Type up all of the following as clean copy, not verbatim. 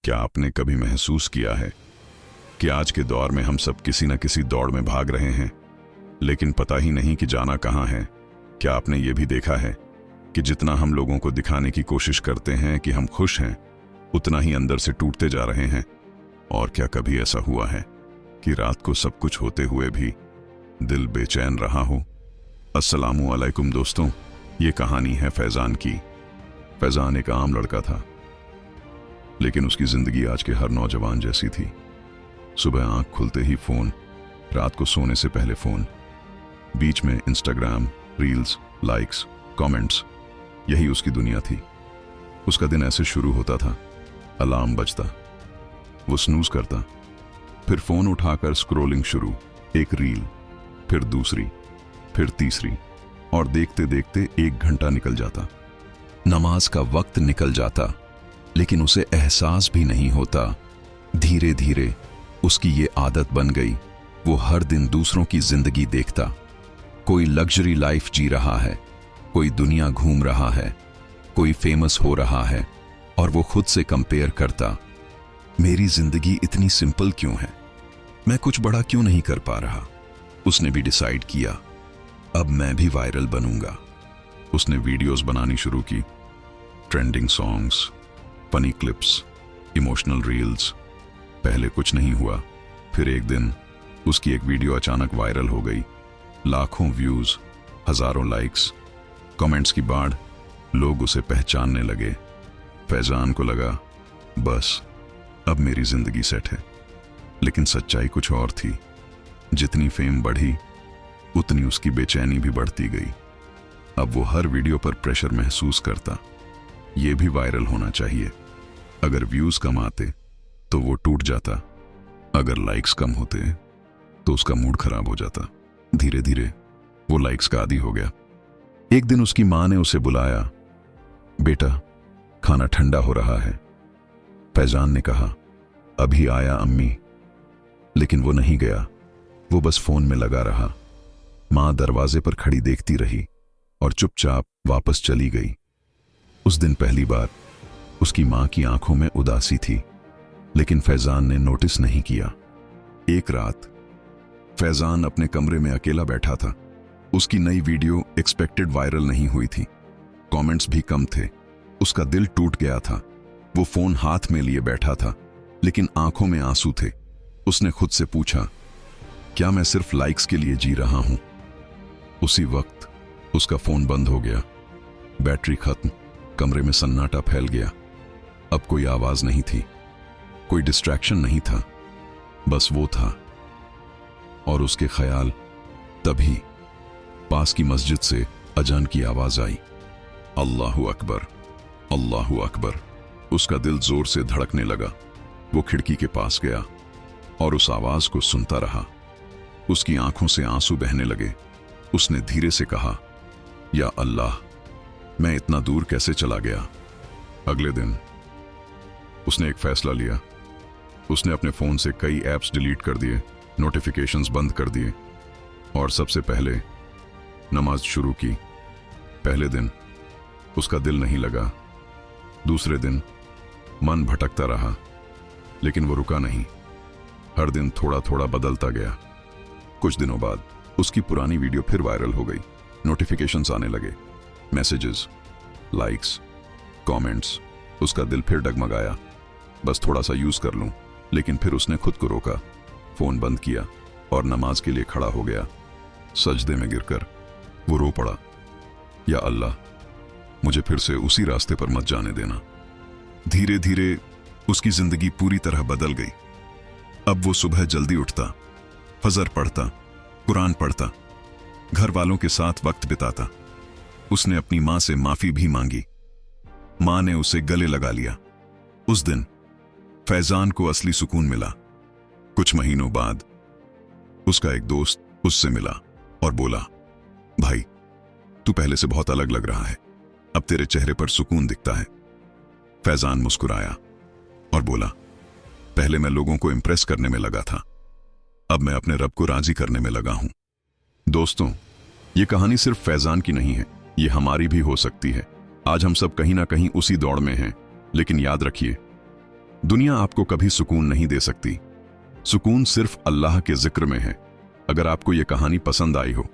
क्या आपने कभी महसूस किया है कि आज के दौर में हम सब किसी न किसी दौड़ में भाग रहे हैं, लेकिन पता ही नहीं कि जाना कहाँ है। क्या आपने ये भी देखा है कि जितना हम लोगों को दिखाने की कोशिश करते हैं कि हम खुश हैं, उतना ही अंदर से टूटते जा रहे हैं। और क्या कभी ऐसा हुआ है कि रात को सब कुछ होते हुए भी दिल बेचैन रहा हो? अस्सलामु अलैकुम दोस्तों, ये कहानी है फैजान की। फैजान एक आम लड़का था, लेकिन उसकी जिंदगी आज के हर नौजवान जैसी थी। सुबह आंख खुलते ही फोन, रात को सोने से पहले फोन, बीच में इंस्टाग्राम, रील्स, लाइक्स, कमेंट्स, यही उसकी दुनिया थी। उसका दिन ऐसे शुरू होता था, अलार्म बजता, वो स्नूज करता, फिर फोन उठाकर स्क्रॉलिंग शुरू, एक रील, फिर दूसरी, फिर तीसरी, और देखते देखते 1 घंटा निकल जाता। नमाज का वक्त निकल जाता, लेकिन उसे एहसास भी नहीं होता। धीरे धीरे उसकी ये आदत बन गई। वो हर दिन दूसरों की जिंदगी देखता। कोई लग्जरी लाइफ जी रहा है, कोई दुनिया घूम रहा है, कोई फेमस हो रहा है, और वो खुद से कंपेयर करता। मेरी जिंदगी इतनी सिंपल क्यों है? मैं कुछ बड़ा क्यों नहीं कर पा रहा? उसने भी डिसाइड किया, अब मैं भी वायरल बनूंगा। उसने वीडियोस बनानी शुरू की, trending songs, funny clips, emotional reels. पहले कुछ नहीं हुआ, फिर एक दिन उसकी एक वीडियो अचानक वायरल हो गई। लाखों व्यूज, हजारों लाइक्स, कमेंट्स की बाढ़। लोग उसे पहचानने लगे। फैजान को लगा, बस अब मेरी जिंदगी सेट है। लेकिन सच्चाई कुछ और थी। जितनी फेम बढ़ी, उतनी उसकी बेचैनी भी बढ़ती गई। अब वो हर वीडियो पर प्रेशर महसूस करता, ये भी वायरल होना चाहिए। अगर व्यूज कम आते तो वो टूट जाता, अगर लाइक्स कम होते तो उसका मूड खराब हो जाता। धीरे धीरे वो लाइक्स का आदी हो गया। एक दिन उसकी मां ने उसे बुलाया, बेटा खाना ठंडा हो रहा है। फैजान ने कहा, अभी आया अम्मी। लेकिन वो नहीं गया, वो बस फोन में लगा रहा। मां दरवाजे पर खड़ी देखती रही और चुपचाप वापस चली गई। उस दिन पहली बार उसकी मां की आंखों में उदासी थी, लेकिन फैजान ने नोटिस नहीं किया। एक रात फैजान अपने कमरे में अकेला बैठा था। उसकी नई वीडियो एक्सपेक्टेड वायरल नहीं हुई थी, कमेंट्स भी कम थे। उसका दिल टूट गया था। वो फोन हाथ में लिए बैठा था, लेकिन आंखों में आंसू थे। उसने खुद से पूछा, क्या मैं सिर्फ लाइक्स के लिए जी रहा हूं? उसी वक्त उसका फोन बंद हो गया, बैटरी खत्म, कमरे में सन्नाटा फैल गया। अब कोई आवाज नहीं थी, कोई डिस्ट्रैक्शन नहीं था, बस वो था और उसके ख्याल। तभी पास की मस्जिद से अजान की आवाज आई, अल्लाहु अकबर, अल्लाहु अकबर। उसका दिल जोर से धड़कने लगा। वो खिड़की के पास गया और उस आवाज को सुनता रहा। उसकी आंखों से आंसू बहने लगे। उसने धीरे से कहा, या अल्लाह, मैं इतना दूर कैसे चला गया? अगले दिन उसने एक फैसला लिया। उसने अपने फोन से कई ऐप्स डिलीट कर दिए, नोटिफिकेशंस बंद कर दिए, और सबसे पहले नमाज शुरू की। पहले दिन उसका दिल नहीं लगा, दूसरे दिन मन भटकता रहा, लेकिन वो रुका नहीं। हर दिन थोड़ा थोड़ा बदलता गया। कुछ दिनों बाद उसकी पुरानी वीडियो फिर वायरल हो गई। नोटिफिकेशंस आने लगे, मैसेजेस, लाइक्स, कमेंट्स। उसका दिल फिर डगमगाया, बस थोड़ा सा यूज कर लूं। लेकिन फिर उसने खुद को रोका, फोन बंद किया और नमाज के लिए खड़ा हो गया। सजदे में गिरकर वो रो पड़ा, या अल्लाह, मुझे फिर से उसी रास्ते पर मत जाने देना। धीरे धीरे उसकी जिंदगी पूरी तरह बदल गई। अब वो सुबह जल्दी उठता, फजर पढ़ता, कुरान पढ़ता, घर वालों के साथ वक्त बिताता। उसने अपनी मां से माफी भी मांगी। मां ने उसे गले लगा लिया। उस दिन फैजान को असली सुकून मिला। कुछ महीनों बाद उसका एक दोस्त उससे मिला और बोला, भाई तू पहले से बहुत अलग लग रहा है, अब तेरे चेहरे पर सुकून दिखता है। फैजान मुस्कुराया और बोला, पहले मैं लोगों को इंप्रेस करने में लगा था, अब मैं अपने रब को राजी करने में लगा हूं। दोस्तों, ये कहानी सिर्फ फैजान की नहीं है, ये हमारी भी हो सकती है। आज हम सब कहीं ना कहीं उसी दौड़ में हैं, लेकिन याद रखिए, दुनिया आपको कभी सुकून नहीं दे सकती। सुकून सिर्फ अल्लाह के जिक्र में है। अगर आपको ये कहानी पसंद आई हो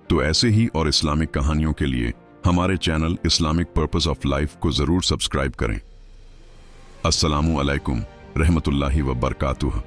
तो ऐसे ही और इस्लामिक कहानियों के लिए हमारे channel Islamic purpose of life को जरूर सब्सक्राइब करें। अस्सलामु अलैकुम रहमतुल्लाहि व बरकातुहू।